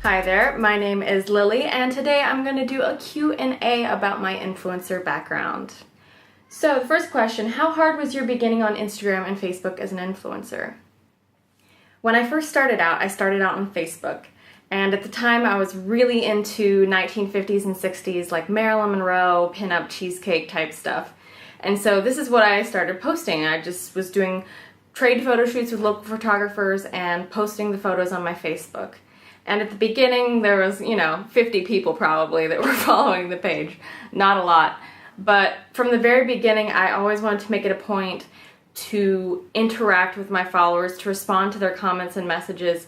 Hi there, my name is Lily, and today I'm going to do a Q&A about my influencer background. So the first question, how hard was your beginning on Instagram and Facebook as an influencer? When I first started out, I started out on Facebook, and at the time I was really into 1950s and 60s like Marilyn Monroe, pinup cheesecake type stuff. And so this is what I started posting. I just was doing trade photo shoots with local photographers and posting the photos on my Facebook. And at the beginning, there was, 50 people probably that were following the page. Not a lot. But from the very beginning, I always wanted to make it a point to interact with my followers, to respond to their comments and messages.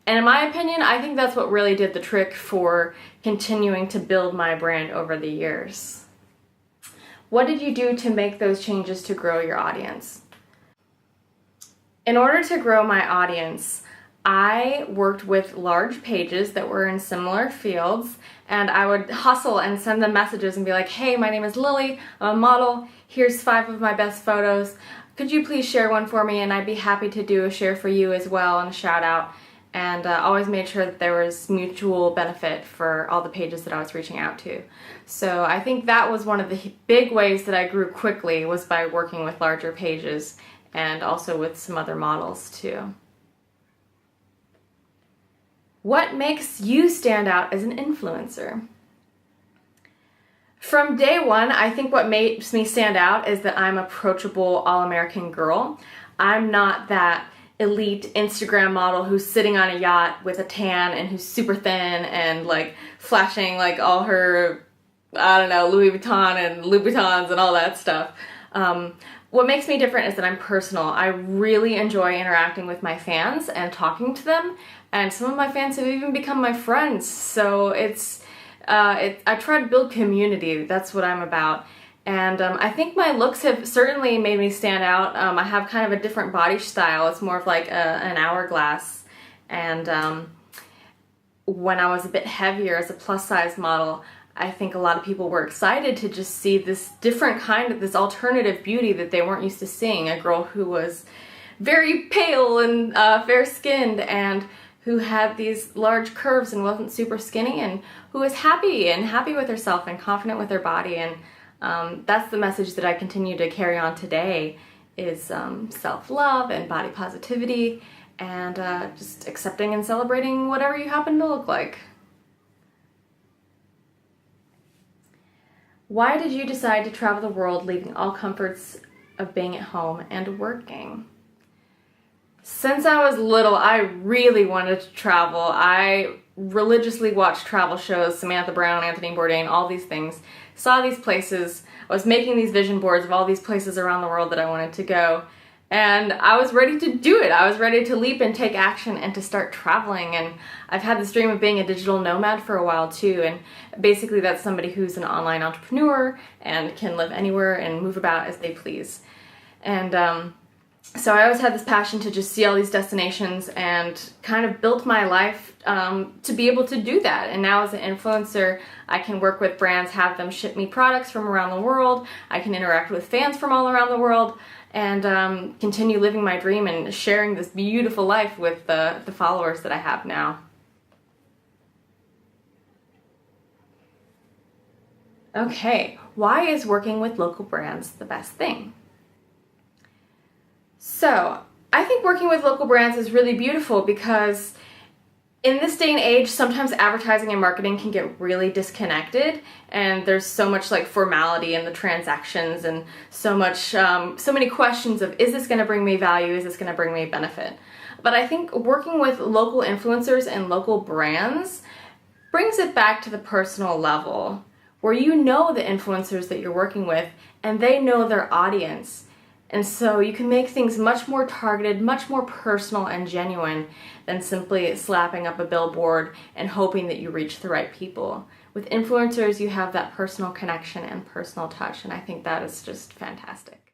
And in my opinion, I think that's what really did the trick for continuing to build my brand over the years. What did you do to make those changes to grow your audience? In order to grow my audience, I worked with large pages that were in similar fields, and I would hustle and send them messages and be like, hey, my name is Lily, I'm a model, here's 5 of my best photos, could you please share one for me? And I'd be happy to do a share for you as well and a shout out, and always made sure that there was mutual benefit for all the pages that I was reaching out to. So I think that was one of the big ways that I grew quickly, was by working with larger pages and also with some other models too. What makes you stand out as an influencer? From day one, I think what makes me stand out is that I'm approachable all-American girl. I'm not that elite Instagram model who's sitting on a yacht with a tan and who's super thin and like flashing like all her, Louis Vuitton and Louboutins and all that stuff. What makes me different is that I'm personal. I really enjoy interacting with my fans and talking to them, and some of my fans have even become my friends. So I try to build community. That's what I'm about. And I think my looks have certainly made me stand out. I have kind of a different body style. It's more of like an hourglass. And when I was a bit heavier as a plus size model, I think a lot of people were excited to just see this different kind of, this alternative beauty that they weren't used to seeing. A girl who was very pale and fair-skinned and who had these large curves and wasn't super skinny, and who was happy with herself and confident with her body. And that's the message that I continue to carry on today, is self-love and body positivity and just accepting and celebrating whatever you happen to look like. Why did you decide to travel the world, leaving all comforts of being at home and working? Since I was little, I really wanted to travel. I religiously watched travel shows, Samantha Brown, Anthony Bourdain, all these things. Saw these places. I was making these vision boards of all these places around the world that I wanted to go. And I was ready to do it. I was ready to leap and take action and to start traveling. And I've had this dream of being a digital nomad for a while too. And basically that's somebody who's an online entrepreneur and can live anywhere and move about as they please. And so I always had this passion to just see all these destinations, and kind of built my life to be able to do that. And now as an influencer, I can work with brands, have them ship me products from around the world. I can interact with fans from all around the world, and continue living my dream and sharing this beautiful life with the followers that I have now. Okay, why is working with local brands the best thing? So, I think working with local brands is really beautiful because in this day and age, sometimes advertising and marketing can get really disconnected, and there's so much like formality in the transactions and so many questions of, is this going to bring me value? Is this going to bring me benefit? But I think working with local influencers and local brands brings it back to the personal level, where you know the influencers that you're working with and they know their audience. And so you can make things much more targeted, much more personal and genuine than simply slapping up a billboard and hoping that you reach the right people. With influencers, you have that personal connection and personal touch, and I think that is just fantastic.